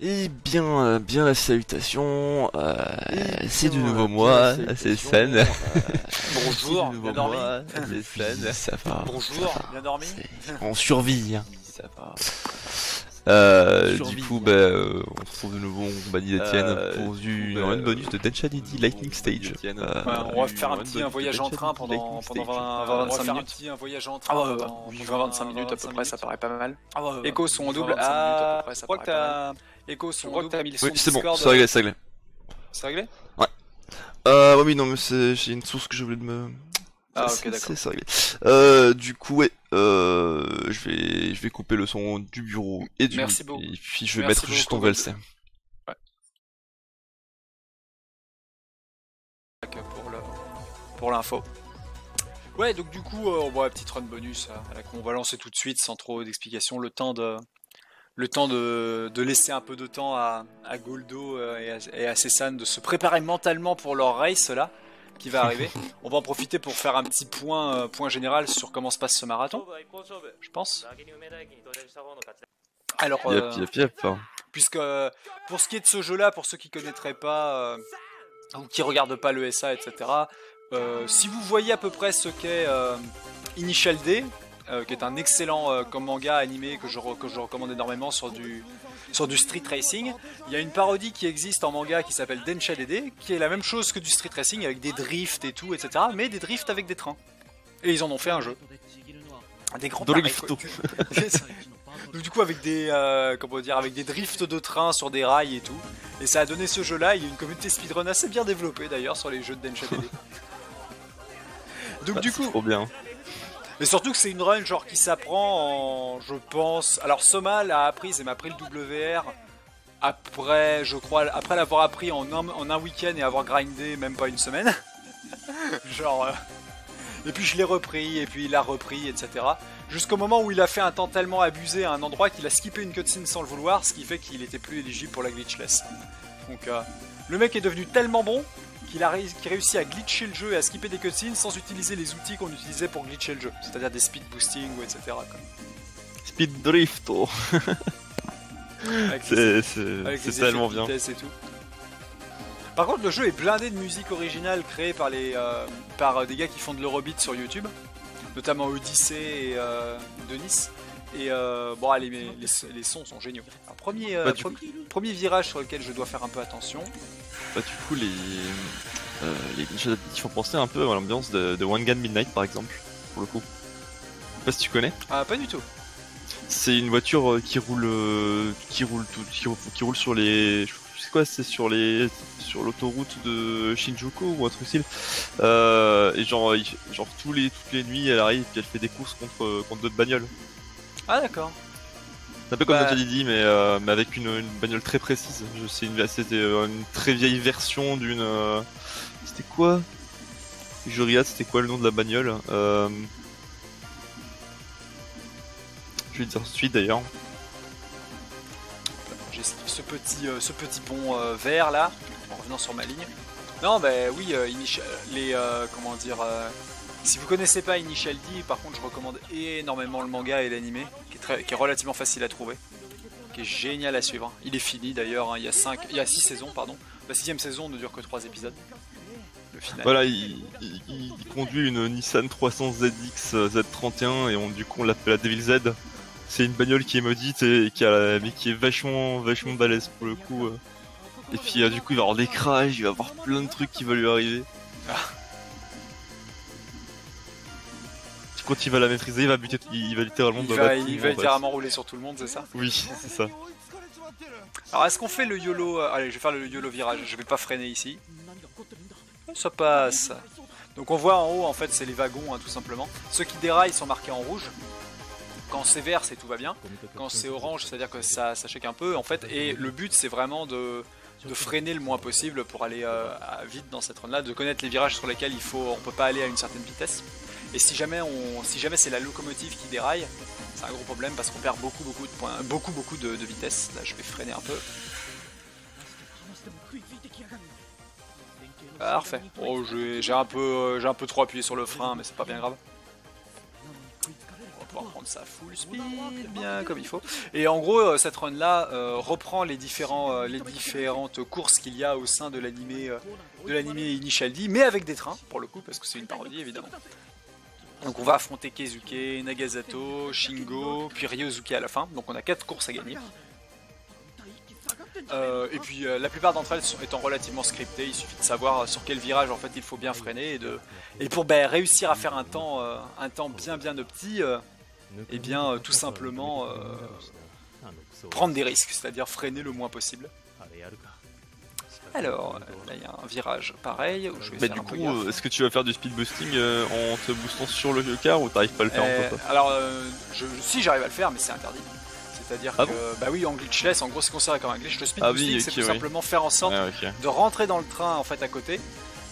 Bien la salutation, c'est du nouveau bien la mois, c'est salutation, Sen. C'est du Bonjour, nouveau bien dormi. mois, c'est Sen. Ça va, Bonjour, bien dormi. on survit, hein. Ça va. Survie. Du coup, on se retrouve de nouveau en compagnie d'Etienne pour une run bonus de Densha DD Lightning Stage. On va faire un voyage en train pendant 20-25 minutes. Un voyage en train pendant 20-25 minutes à peu près, ça paraît pas mal. Écho son en double. Ah, je crois que t'as Écho son en double. T'as mis le son Oui, c'est bon, Discord. c'est réglé, c'est réglé. C'est réglé? Ouais, oui, non, mais j'ai une source que je voulais de me... Ah, ok, d'accord. C'est réglé. Du coup, ouais, je vais couper le son du bureau et du Merci lit, beaucoup. et puis je vais Merci mettre juste beaucoup, ton VLC. Ouais. Pour l'info. Ouais, donc du coup, on voit la petite run bonus qu'on va lancer tout de suite sans trop d'explications. Le temps de laisser un peu de temps à Goldo et à Cessan de se préparer mentalement pour leur race là qui va arriver. On va en profiter pour faire un petit point général sur comment se passe ce marathon, je pense. Alors, Yep. puisque pour ce qui est de ce jeu-là, pour ceux qui connaîtraient pas ou qui regardent pas le SA, etc. Si vous voyez à peu près ce qu'est Initial D, qui est un excellent comme manga animé que je recommande énormément sur du street racing. Il y a une parodie qui existe en manga qui s'appelle Densha DD, qui est la même chose que du street racing avec des drifts et tout, etc. Mais des drifts avec des trains. Et ils en ont fait un jeu. Des grands Drifto. Donc du coup avec des avec des drifts de train sur des rails et tout. Et ça a donné ce jeu-là. Il y a une communauté speedrun assez bien développée d'ailleurs sur les jeux de Densha DD. Donc du coup, Trop bien. mais surtout que c'est une run genre qui s'apprend en, je pense. Alors Soma l'a appris, c'est m'a pris le WR après, je crois, après l'avoir appris en un week-end et avoir grindé même pas une semaine. Genre, et puis je l'ai repris et puis il l'a repris, etc. Jusqu'au moment où il a fait un temps tellement abusé à un endroit qu'il a skippé une cutscene sans le vouloir, ce qui fait qu'il était plus éligible pour la glitchless. Donc le mec est devenu tellement bon qu'il réussit à glitcher le jeu et à skipper des cutscenes sans utiliser les outils qu'on utilisait pour glitcher le jeu, c'est-à-dire des speed boosting ou etc. quoi. Speed Drifto. Avec C'est tellement bien. Et tout. Par contre, le jeu est blindé de musique originale créée par des gars qui font de l'Eurobeat sur YouTube, notamment Odyssey et Denis. Et les sons sont géniaux. Alors, premier virage sur lequel je dois faire un peu attention. Du coup, les Ninja qui font penser un peu à l'ambiance de One Gun Midnight par exemple, pour le coup. Je sais pas si tu connais. Ah, pas du tout. C'est une voiture qui roule sur les, je sais quoi, c'est sur l'autoroute de Shinjuku ou un truc style. Et genre toutes les nuits elle arrive et puis elle fait des courses contre d'autres bagnoles. Ah d'accord. C'est un peu comme Ninja Didi mais avec une bagnole très précise. C'était une très vieille version d'une. C'était quoi? Je regarde, c'était quoi le nom de la bagnole? Je vais dire tout de suite d'ailleurs. J'esquive ce petit pont vert là, en revenant sur ma ligne. Non, bah oui, si vous connaissez pas Initial D, par contre, je recommande énormément le manga et l'anime, qui est relativement facile à trouver, qui est génial à suivre. Il est fini d'ailleurs, hein, il y a 6 saisons, pardon. La 6ème saison ne dure que 3 épisodes. Le final. Voilà, il conduit une Nissan 300ZX Z31 et du coup on l'appelle la Devil Z. C'est une bagnole qui est maudite et mais qui est vachement balèze pour le coup. Et puis du coup il va avoir des crashs, il va avoir plein de trucs qui vont lui arriver. Ah. Quand il va la maîtriser, il va littéralement il va littéralement rouler sur tout le monde, c'est ça? Oui, c'est ça. Alors est-ce qu'on fait le YOLO? Allez, je vais faire le YOLO virage, je vais pas freiner ici. Ça passe. Donc on voit en haut, en fait, c'est les wagons, hein, tout simplement. Ceux qui déraillent sont marqués en rouge. Quand c'est vert, c'est tout va bien. Quand c'est orange, c'est-à-dire que ça shake un peu, en fait. Et le but, c'est vraiment de freiner le moins possible pour aller vite dans cette run-là, de connaître les virages sur lesquels on peut pas aller à une certaine vitesse. Et si jamais c'est la locomotive qui déraille, c'est un gros problème parce qu'on perd beaucoup de points, beaucoup de vitesse. Là, je vais freiner un peu. Parfait. Oh, j'ai un peu trop appuyé sur le frein, mais c'est pas bien grave. On va pouvoir prendre sa full speed, bien comme il faut. Et en gros, cette run là reprend les différentes courses qu'il y a au sein de l'animé Initial D, mais avec des trains pour le coup, parce que c'est une parodie évidemment. Donc on va affronter Keisuke, Nagasato, Shingo, puis Ryosuke à la fin. Donc on a 4 courses à gagner. Et puis la plupart d'entre elles étant relativement scriptées, il suffit de savoir sur quel virage en fait il faut bien freiner et pour réussir à faire un temps bien opti, et bien tout simplement prendre des risques, c'est-à-dire freiner le moins possible. Alors là il y a un virage pareil où je vais faire du un peu coup, gaffe. est-ce que tu vas faire du speed boosting en te boostant sur le car ou t'arrives pas à le faire en top? Alors si j'arrive à le faire, mais c'est interdit. C'est-à-dire ah que, bon oui, en glitchless, en gros, c'est considéré comme un glitch. Le speed boosting, oui, c'est tout simplement faire en sorte okay. de rentrer dans le train en fait à côté.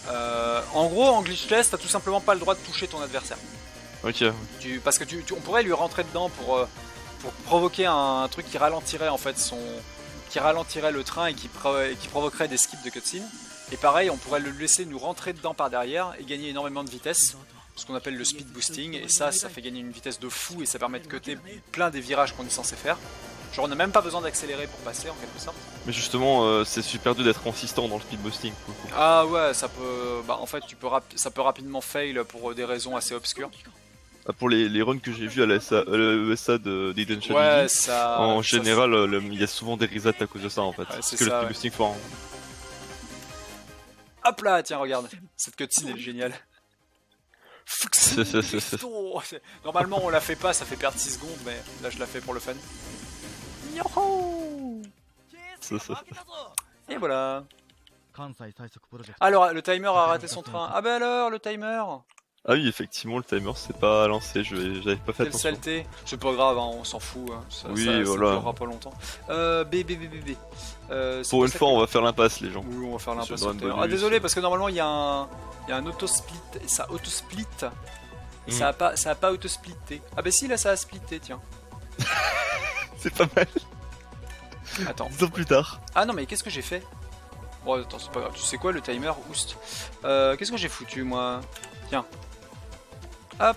En gros, en glitchless, t'as tout simplement pas le droit de toucher ton adversaire. Ok. Parce que on pourrait lui rentrer dedans pour provoquer un truc qui ralentirait en fait qui ralentirait le train et qui provoquerait des skips de cutscene. Et pareil, on pourrait le laisser nous rentrer dedans par derrière et gagner énormément de vitesse. Ce qu'on appelle le speed boosting, et ça fait gagner une vitesse de fou et ça permet de cutter plein des virages qu'on est censé faire. Genre on n'a même pas besoin d'accélérer pour passer en quelque sorte. Mais justement c'est super dur d'être consistant dans le speed boosting. Ah ouais, ça peut, en fait ça peut rapidement fail pour des raisons assez obscures. Pour les runs que j'ai vus à l'ESA d'Eden Shadow, ouais, ça, en général il y a souvent des resets à cause de ça en fait. Ouais, parce que le speed boosting faut Hop là, tiens regarde, cette cutscene elle est géniale. Normalement on la fait pas, ça fait perdre 6 secondes, mais là je la fais pour le fun. Et voilà. Alors le timer a raté son train. Ah bah alors le timer. Ah oui effectivement le timer c'est pas lancé, j'avais pas fait attention. Quelle saleté. C'est pas grave, hein, on s'en fout, hein. Ça durera pas longtemps. Pour une fois on va faire l'impasse les gens. Oui on va faire l'impasse. Ah désolé parce que normalement il y a un auto-split, ça auto-split. Ça a pas auto-splitté. Ah bah si là ça a splitté tiens. C'est pas mal. Attends. 10 ans plus tard. Ah non mais qu'est-ce que j'ai fait? Bon attends c'est pas grave, tu sais quoi le timer oust. Qu'est-ce que j'ai foutu moi? Tiens. Hop.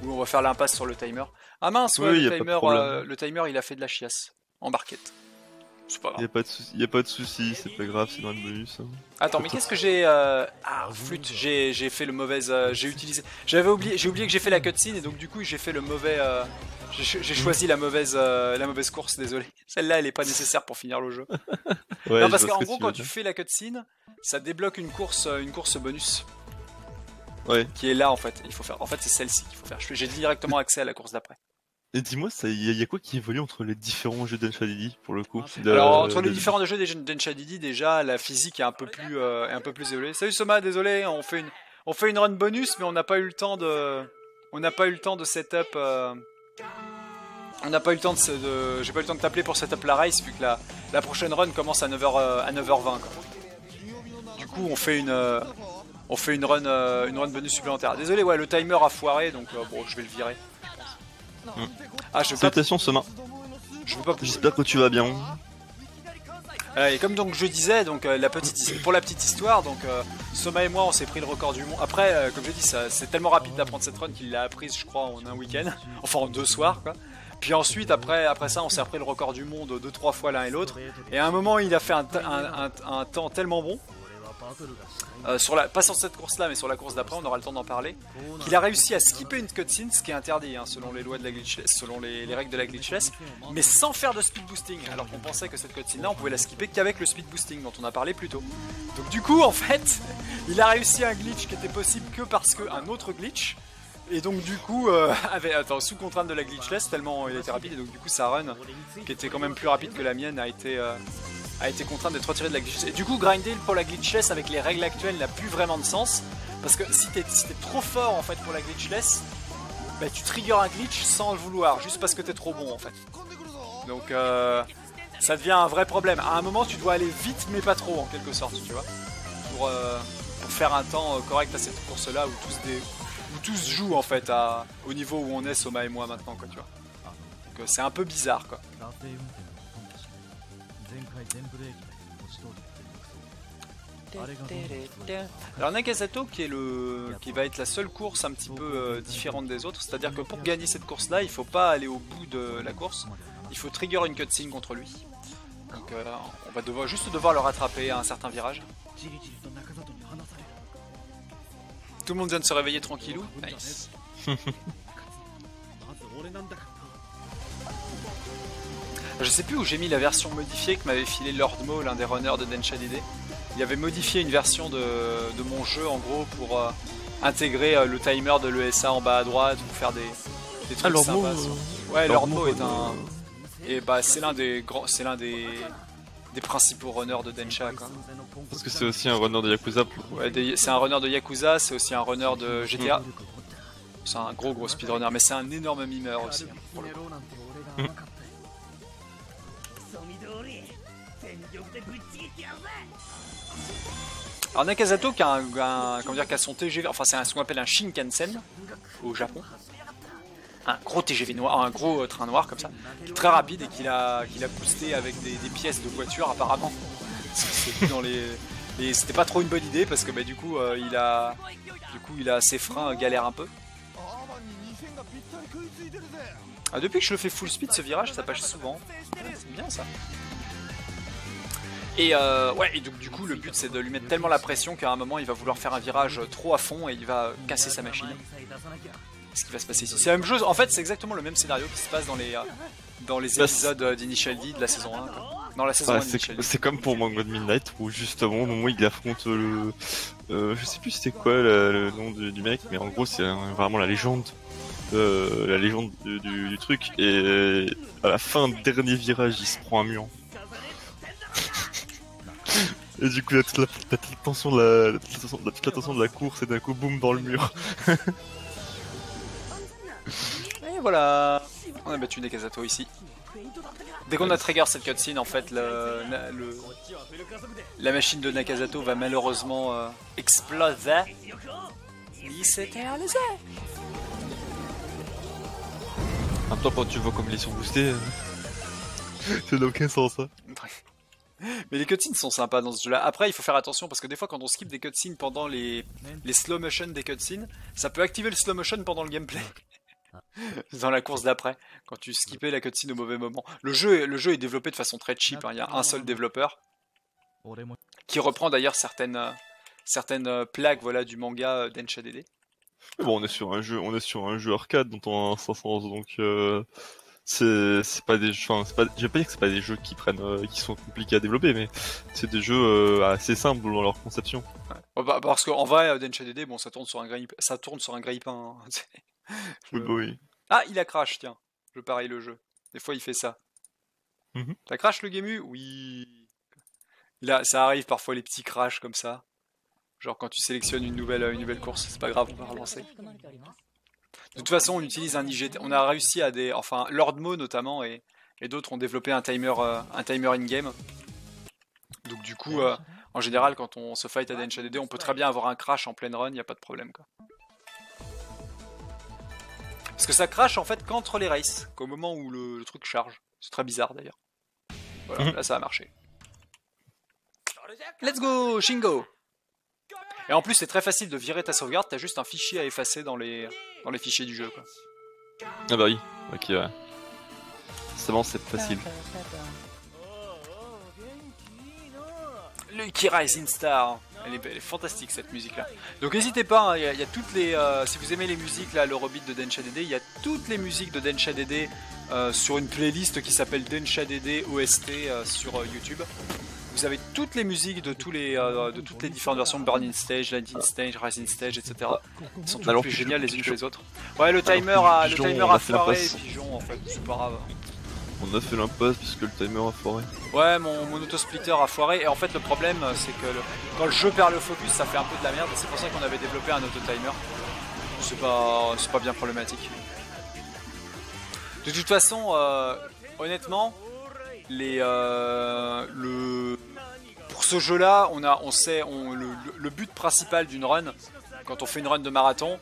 On va faire l'impasse sur le timer. Ah mince ouais, le timer il a fait de la chiasse. En barquette. C'est pas grave. Y a pas de soucis, c'est pas grave, c'est dans le bonus. Hein. Attends, mais qu'est-ce que j'ai Ah, flûte, j'ai fait le mauvais. J'ai oublié que j'ai fait la cutscene et donc du coup j'ai fait le mauvais. J'ai choisi la mauvaise course, désolé. Celle-là elle est pas nécessaire pour finir le jeu. Ouais, non, parce qu'en gros, quand tu fais la cutscene, ça débloque une course bonus. Ouais. Qui est là en fait. Il faut faire. En fait, c'est celle-ci qu'il faut faire. J'ai directement accès à la course d'après. Et dis-moi, y a quoi qui évolue entre les différents jeux d'Enshadidi pour le coup? Alors entre les différents jeux d'Enshadidi, déjà la physique est un peu plus évoluée. Salut Soma, désolé, on fait une run bonus, mais on n'a pas eu le temps de setup. J'ai pas eu le temps de t'appeler pour setup la race vu que la prochaine run commence à 9h20 quoi. Du coup on fait une run bonus supplémentaire. Désolé, ouais, le timer a foiré, donc bon, je vais le virer. Ah, salutations Soma. J'espère que tu vas bien. Et comme donc je disais, donc pour la petite histoire, donc Soma et moi on s'est pris le record du monde. Après, comme je dis, c'est tellement rapide d'apprendre cette run qu'il l'a apprise, je crois, en un week-end, enfin en 2 soirs, quoi. Puis ensuite, après ça, on s'est repris le record du monde 2-3 fois l'un et l'autre. Et à un moment, il a fait un temps tellement bon. Pas sur cette course là mais sur la course d'après, on aura le temps d'en parler, qu'il a réussi à skipper une cutscene, ce qui est interdit hein, selon les lois de la glitchless, selon les règles de la glitchless, mais sans faire de speed boosting, alors qu'on pensait que cette cutscene là on pouvait la skipper qu'avec le speed boosting dont on a parlé plus tôt. Donc du coup en fait il a réussi un glitch qui était possible que parce qu'un autre glitch, et donc du coup sous contrainte de la glitchless tellement il était rapide, et donc du coup sa run qui était quand même plus rapide que la mienne a été contraint d'être retiré de la glitchless. Et du coup, grinder pour la glitchless avec les règles actuelles n'a plus vraiment de sens. Parce que si t'es trop fort en fait pour la glitchless, bah, tu triggers un glitch sans le vouloir, juste parce que t'es trop bon en fait. Donc ça devient un vrai problème. À un moment, tu dois aller vite mais pas trop en quelque sorte, tu vois. Pour faire un temps correct à cette course là où tous jouent en fait au niveau où on est Soma et moi maintenant, quoi, tu vois. Donc c'est un peu bizarre quoi. Alors Nakazato qui va être la seule course un petit peu différente des autres, c'est-à-dire que pour gagner cette course-là, il faut pas aller au bout de la course, il faut trigger une cutscene contre lui. Donc on va juste devoir le rattraper à un certain virage. Tout le monde vient de se réveiller tranquillou. Nice. Je sais plus où j'ai mis la version modifiée que m'avait filé Lord Mo, l'un des runners de Densha DD. Il avait modifié une version de mon jeu en gros pour intégrer le timer de l'ESA en bas à droite ou faire des trucs sympas. Ouais, Lord Mo est un... Et bah c'est l'un des principaux runners de Densha quoi. Parce que c'est aussi un runner de Yakuza. Ouais, c'est un runner de Yakuza, c'est aussi un runner de GTA. C'est un gros speedrunner, mais c'est un énorme mimer aussi. Pour le coup. Alors Nakazato qui a qui a son TGV, enfin c'est ce qu'on appelle un Shinkansen au Japon. Un gros TGV noir, un gros train noir comme ça, très rapide et qu'il a boosté avec des pièces de voiture apparemment. C'était pas trop une bonne idée parce que bah, du coup il a ses freins galèrent un peu. Ah, depuis que je le fais full speed ce virage ça passe souvent, c'est bien ça. Et ouais, et donc du coup le but c'est de lui mettre tellement la pression qu'à un moment il va vouloir faire un virage trop à fond et il va casser sa machine. Ce qui va se passer ici. C'est la même chose, en fait c'est exactement le même scénario qui se passe dans les épisodes d'Initial D de la saison 1. Quoi. Dans la saison 1 c'est comme pour Mango de Midnight où justement au moment où il affronte le... je sais plus c'était quoi le nom du mec, mais en gros c'est vraiment la légende. Du truc, et à la fin du dernier virage il se prend un mur. Et du coup, il y a toute la tension de la course et d'un coup, boum, dans le mur. Et voilà, on a battu Nakazato ici. Dès qu'on a trigger cette cutscene, en fait, la machine de Nakazato va malheureusement exploser. En même temps, quand tu vois comme ils sont boostés, ça n'a aucun sens, ça. Mais les cutscenes sont sympas dans ce jeu-là. Après, il faut faire attention parce que des fois, quand on skip des cutscenes pendant les slow motion des cutscenes, ça peut activer le slow motion pendant le gameplay. Dans la course d'après, quand tu skippais la cutscene au mauvais moment. Le jeu est développé de façon très cheap. Hein. Il y a un seul développeur qui reprend d'ailleurs certaines plaques voilà, du manga Densha DD. Mais bon, on est sur un jeu arcade dans un sens, donc. C'est pas des jeux, enfin, je vais pas dire que c'est pas des jeux qui sont compliqués à développer, mais c'est des jeux assez simples dans leur conception. Ouais. Bah, parce qu'en vrai, Densha DD, bon, ça tourne sur un grille-pain. Hein. Oui. Ah, il a crash, tiens. Je pareil le jeu. Des fois, il fait ça. T'as crash le Gemu? Oui. Là, ça arrive parfois les petits crashs comme ça. Genre quand tu sélectionnes une nouvelle course, c'est pas grave, on va relancer. De toute façon, on utilise un IGT. On a réussi à enfin, Lord Mo notamment et d'autres ont développé un timer in-game. Donc du coup, en général, quand on se fight à Densha DD, on peut très bien avoir un crash en pleine run, y a pas de problème quoi. Parce que ça crash en fait qu'entre les races, qu'au moment où le truc charge. C'est très bizarre d'ailleurs. Voilà, là ça a marché. Let's go, Shingo! Et en plus, c'est très facile de virer ta sauvegarde, t'as juste un fichier à effacer dans les fichiers du jeu. Quoi. Ah bah oui, ok, ouais. C'est bon, c'est facile. Lucky Rising Star. Elle est fantastique cette musique là. Donc n'hésitez pas, il y a toutes les. Si vous aimez les musiques là, l'Eurobeat de Densha DD, il y a toutes les musiques de Densha DD sur une playlist qui s'appelle Densha DD OST sur YouTube. Vous avez toutes les musiques de toutes les différentes versions de Burning Stage, Lightning Stage, Rising Stage, etc. Elles sont toutes plus géniales les unes que les autres. Ouais, le timer a foiré, Pigeon en fait, c'est pas grave. On a fait l'impasse puisque le timer a foiré. Ouais, mon autosplitter a foiré et en fait le problème c'est que quand le jeu perd le focus ça fait un peu de la merde et c'est pour ça qu'on avait développé un auto-timer. C'est pas bien problématique. De toute façon, honnêtement, pour ce jeu-là, le but principal d'une run, quand on fait une run de marathon,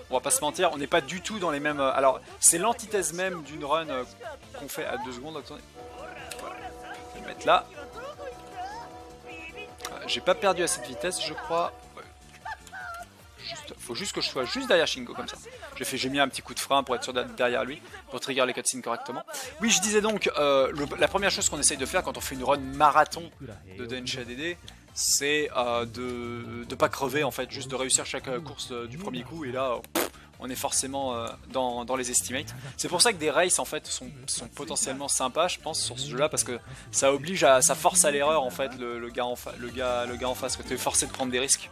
on va pas se mentir, on n'est pas du tout dans les mêmes. Alors, c'est l'antithèse même d'une run qu'on fait à 2 secondes. Attendez. Voilà. Je vais le mettre là. j'ai pas perdu à cette vitesse, je crois. Ouais. Faut juste que je sois juste derrière Shingo comme ça. J'ai mis un petit coup de frein pour être sûr d'être derrière lui, pour trigger les cutscenes correctement. Oui, je disais donc, la première chose qu'on essaye de faire quand on fait une run marathon de Denshi ADD, c'est de pas crever en fait, juste de réussir chaque course du premier coup, et là on est forcément dans les estimates. C'est pour ça que des races en fait sont potentiellement sympas, je pense, sur ce jeu là, parce que ça oblige à, ça force à l'erreur en fait le gars en face, que tu es forcé de prendre des risques.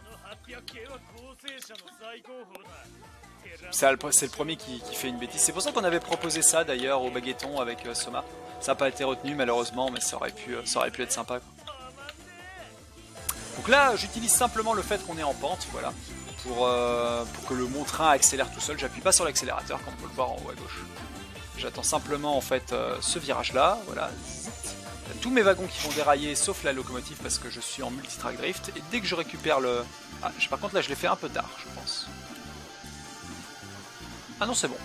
C'est le premier qui fait une bêtise. C'est pour ça qu'on avait proposé ça d'ailleurs au baguetton avec Soma. Ça n'a pas été retenu malheureusement, mais ça aurait pu être sympa, quoi. Donc là, j'utilise simplement le fait qu'on est en pente, voilà, pour que mon train accélère tout seul. J'appuie pas sur l'accélérateur, comme on peut le voir en haut à gauche. J'attends simplement en fait ce virage-là, voilà. Tous mes wagons qui vont dérailler, sauf la locomotive, parce que je suis en multitrack drift. Et dès que je récupère le... Ah, par contre là, je l'ai fait un peu tard, je pense. Ah non, c'est bon.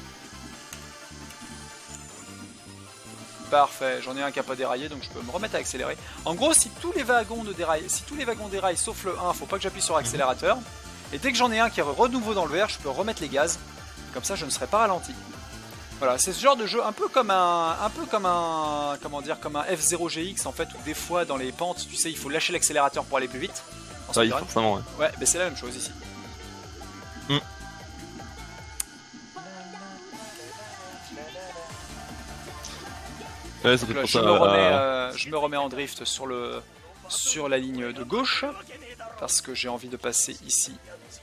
Parfait, j'en ai un qui n'a pas déraillé, donc je peux me remettre à accélérer. En gros, si tous les wagons déraillent sauf le 1, faut pas que j'appuie sur l'accélérateur. Et dès que j'en ai un qui est renouveau dans le vert, je peux remettre les gaz. Comme ça, je ne serai pas ralenti. Voilà, c'est ce genre de jeu un peu comme un comment dire, comme un F0GX en fait, où des fois dans les pentes, tu sais, il faut lâcher l'accélérateur pour aller plus vite. Ah oui, forcément, ouais. Ouais, mais c'est la même chose ici. Ouais, ça fait là, pour je me remets en drift sur la ligne de gauche, parce que j'ai envie de passer ici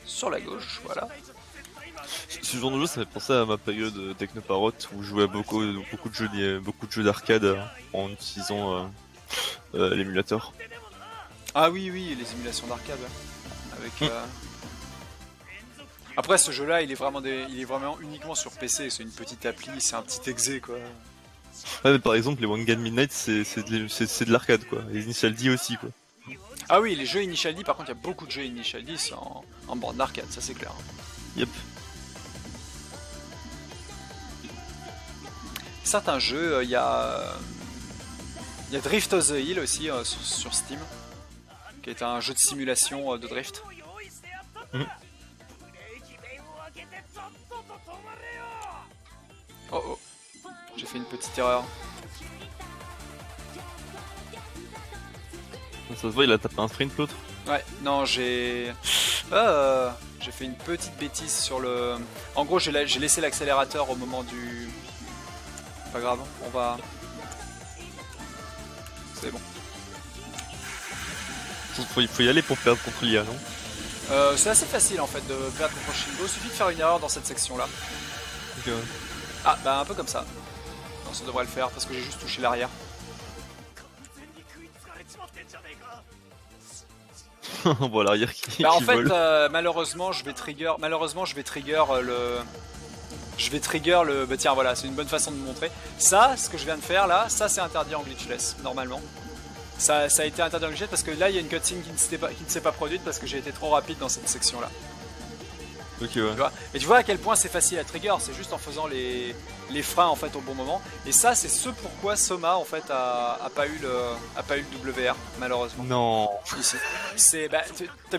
sur la gauche, voilà. Ce genre de jeu, ça fait penser à ma période Technoparrot où je jouais à beaucoup de jeux d'arcade en utilisant l'émulateur. Ah oui, les émulations d'arcade. Avec. Après, ce jeu-là, il est vraiment uniquement sur PC. C'est une petite appli, c'est un petit exé, quoi. Ouais, mais par exemple, les One Gun Midnight, c'est de l'arcade, quoi. Les Initial D aussi, quoi. Ah oui, les jeux Initial D, par contre, il y a beaucoup de jeux Initial D en borne d'arcade, ça c'est clair. Yep. Certains jeux, il y a Drift of the Hill aussi sur Steam, qui est un jeu de simulation de drift. Oh oh, j'ai fait une petite erreur. Ça se voit, il a tapé un sprint l'autre. Ouais, non, j'ai fait une petite bêtise sur le... En gros, j'ai laissé l'accélérateur au moment du... Pas grave, on va... C'est bon. Il faut y aller pour perdre contre l'IA, non? C'est assez facile en fait de perdre contre Shingo, il suffit de faire une erreur dans cette section là. Okay. Ah bah un peu comme ça. Non, ça devrait le faire parce que j'ai juste touché l'arrière. On voit l'arrière qui en fait, vole. malheureusement je vais trigger le... Bah tiens voilà, c'est une bonne façon de me montrer. Ça, ce que je viens de faire là, ça c'est interdit en glitchless, normalement. Ça a été interdit en glitchless parce que là il y a une cutscene qui ne s'est pas produite parce que j'ai été trop rapide dans cette section là. Ok, ouais. Tu vois à quel point c'est facile à trigger, c'est juste en faisant les freins en fait au bon moment. Et ça c'est ce pourquoi Soma en fait a pas eu le WR malheureusement. Non. Ici. C'est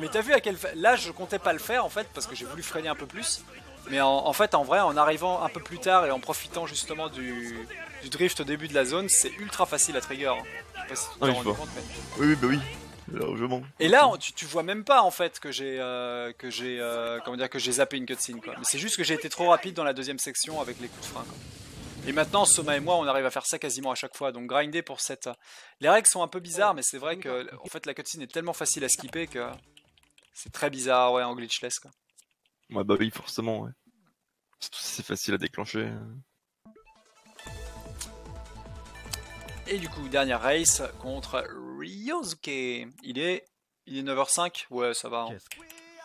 mais t'as vu à quel... Là je comptais pas le faire en fait parce que j'ai voulu freiner un peu plus. Mais en fait en vrai en arrivant un peu plus tard et en profitant justement du drift au début de la zone, c'est ultra facile à trigger. Je sais pas si tu t'en rends compte, mais... Oui bah oui. Largement. Et là, tu vois même pas en fait que j'ai zappé une cutscene quoi. Mais c'est juste que j'ai été trop rapide dans la deuxième section avec les coups de frein, quoi. Et maintenant, Soma et moi, on arrive à faire ça quasiment à chaque fois. Donc grinder pour cette... Les règles sont un peu bizarres, mais c'est vrai que en fait la cutscene est tellement facile à skipper que c'est très bizarre, ouais, en glitchless quoi. Ouais bah oui, forcément, ouais. C'est facile à déclencher. Et du coup, dernière race contre Ryosuke. Il est 9h05. Ouais, ça va.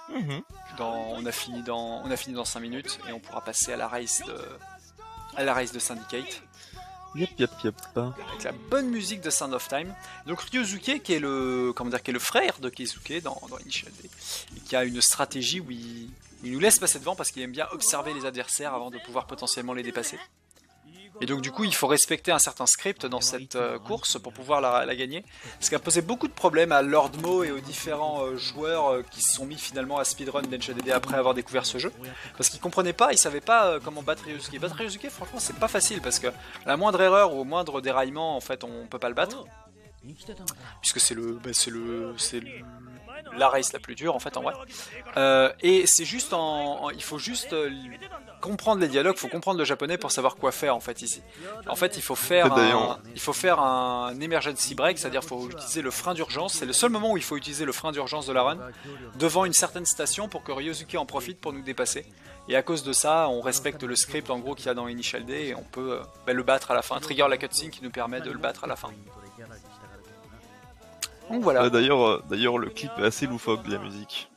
Hein. On a fini dans 5 minutes et on pourra passer à la race de Syndicate. Yep. Avec la bonne musique de Sound of Time. Donc Ryosuke qui est le frère de Keisuke dans Initial D et qui a une stratégie où il nous laisse passer devant parce qu'il aime bien observer les adversaires avant de pouvoir potentiellement les dépasser. Et donc du coup il faut respecter un certain script dans cette course pour pouvoir la gagner. Ce qui a posé beaucoup de problèmes à Lord Mo et aux différents joueurs qui se sont mis finalement à speedrun d'Enshaded après avoir découvert ce jeu. Parce qu'ils comprenaient pas, ils savaient pas comment battre Ryosuke. Battre Ryosuke franchement c'est pas facile parce que la moindre erreur ou au moindre déraillement en fait on peut pas le battre. Puisque c'est la race la plus dure en fait en vrai. Et c'est juste il faut juste comprendre les dialogues, il faut comprendre le japonais pour savoir quoi faire en fait ici. En fait il faut faire un emergency break, c'est-à-dire il faut utiliser le frein d'urgence, c'est le seul moment où il faut utiliser le frein d'urgence de la run devant une certaine station pour que Ryosuke en profite pour nous dépasser. Et à cause de ça, on respecte le script en gros qu'il y a dans Initial D et on peut le battre à la fin, trigger la cutscene qui nous permet de le battre à la fin. Donc voilà. D'ailleurs, le clip est assez loufoque de la musique.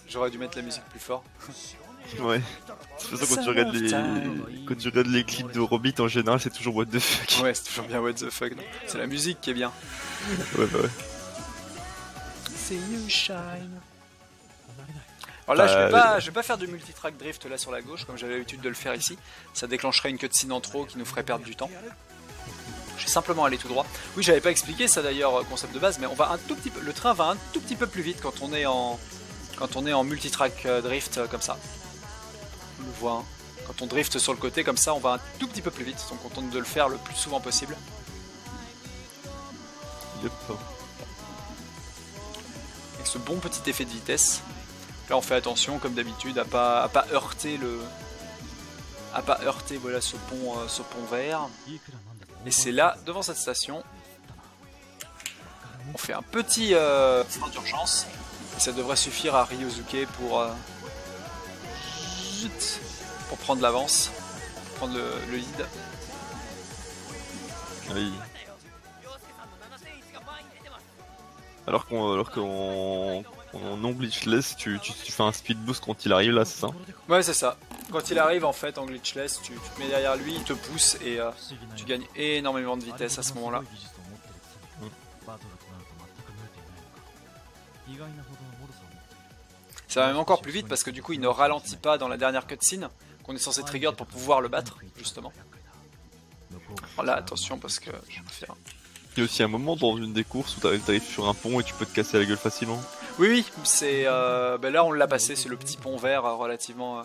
J'aurais dû mettre la musique plus fort. Ouais. De toute façon, quand tu regardes les clips de Robit en général, c'est toujours what the fuck. Ouais, c'est toujours bien what the fuck. C'est la musique qui est bien. Ouais, bah ouais. See you shine. Alors là, je vais pas faire de multitrack drift là sur la gauche comme j'avais l'habitude de le faire ici. Ça déclencherait une cutscene en trop qui nous ferait perdre du temps. Je vais simplement aller tout droit. Oui, j'avais pas expliqué ça d'ailleurs, concept de base, mais on va un tout petit peu, le train va un tout petit peu plus vite quand on est en multitrack drift comme ça. On le voit. Hein. Quand on drift sur le côté comme ça, on va un tout petit peu plus vite. Donc on tente de le faire le plus souvent possible. Yep. Avec ce bon petit effet de vitesse. Là on fait attention comme d'habitude à pas heurter voilà ce pont vert. Et c'est là devant cette station on fait un petit frein d'urgence et ça devrait suffire à Ryosuke pour prendre l'avance, prendre le lead. Oui. Alors qu'en non glitchless, tu fais un speed boost quand il arrive là, c'est ça? Ouais, c'est ça. Quand il arrive en fait en glitchless, tu te mets derrière lui, il te pousse et tu gagnes énormément de vitesse à ce moment-là. Ça va même encore plus vite parce que du coup il ne ralentit pas dans la dernière cutscene qu'on est censé trigger pour pouvoir le battre justement. Alors là attention parce que je vais faire... Il y a aussi un moment dans une des courses où t'arrives sur un pont et tu peux te casser la gueule facilement. Oui, c'est là on l'a passé, c'est le petit pont vert relativement...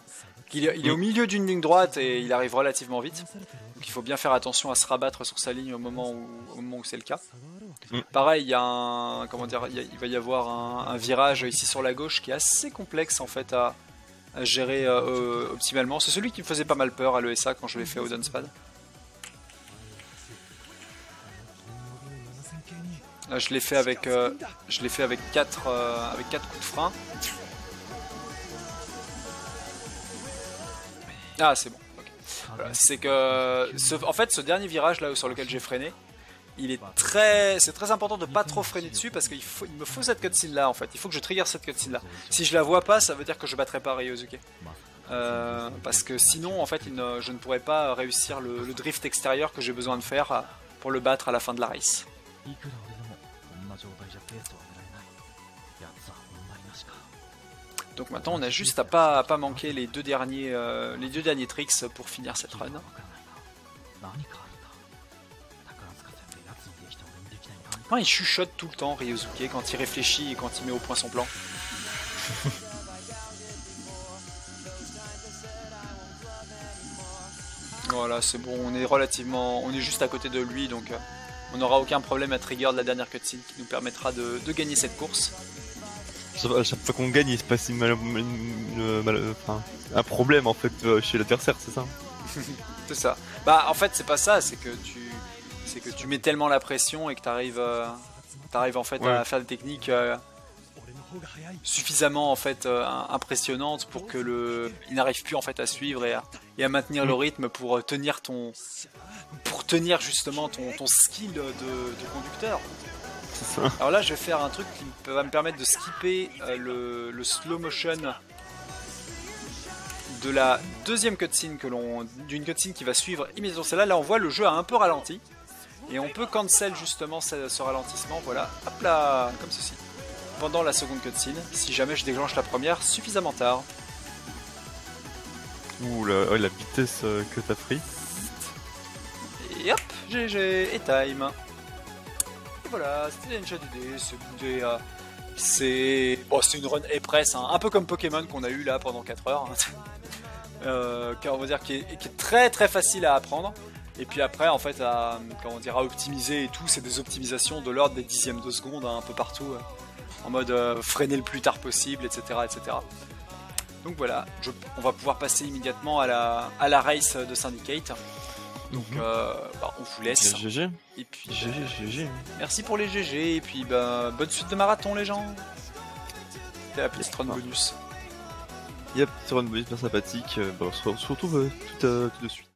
Il est au milieu d'une ligne droite et il arrive relativement vite. Donc il faut bien faire attention à se rabattre sur sa ligne au moment où c'est le cas. Pareil, il y a il va y avoir un virage ici sur la gauche qui est assez complexe en fait à gérer optimalement. C'est celui qui me faisait pas mal peur à l'ESA quand je l'ai fait au Dunspad. Là, je l'ai fait avec 4 coups de frein. Ah c'est bon. Okay. Voilà, c'est que en fait ce dernier virage là sur lequel j'ai freiné, c'est très important de pas trop freiner dessus parce qu'il me faut cette cutscene là en fait. Il faut que je trigger cette cutscene là. Si je la vois pas, ça veut dire que je battrai pas Ryosuke. Parce que sinon en fait je ne pourrais pas réussir le drift extérieur que j'ai besoin de faire pour le battre à la fin de la race. Donc maintenant on a juste à pas manquer les deux derniers tricks pour finir cette run. Enfin, il chuchote tout le temps Ryosuke quand il réfléchit et quand il met au point son plan. Voilà, c'est bon, on est juste à côté de lui donc on n'aura aucun problème à trigger de la dernière cutscene qui nous permettra de gagner cette course. À chaque fois qu'on gagne, il se passe un problème en fait chez l'adversaire, c'est ça? C'est ça. Bah en fait c'est pas ça, c'est que tu mets tellement la pression et que t'arrives en fait à faire des techniques suffisamment en fait impressionnantes pour que il n'arrive plus en fait à suivre et à maintenir le rythme pour tenir justement ton skill de conducteur. Alors là je vais faire un truc qui va me permettre de skipper le slow motion de la deuxième cutscene d'une cutscene qui va suivre immédiatement celle-là. Là on voit le jeu a un peu ralenti Et on peut cancel justement ce ralentissement, voilà, hop là, comme ceci. Pendant la seconde cutscene, si jamais je déclenche la première suffisamment tard. Ouh, la vitesse que t'as pris. Et hop, GG, et time. Et voilà, c'était une DD, c'est une run E-Press, hein, un peu comme Pokémon qu'on a eu là pendant 4 heures. On va dire qui est très très facile à apprendre. Et puis après, en fait, à optimiser et tout, c'est des optimisations de l'ordre des dixièmes de seconde, hein, un peu partout, en mode freiner le plus tard possible, etc. etc. Donc voilà, on va pouvoir passer immédiatement à la race de Syndicate. Donc on vous laisse. GG. Et puis GG. merci pour les GG et puis bonne suite de marathon les gens. Et la petite run bonus. Yep, petite run bonus bien sympathique. On se retrouve tout de suite.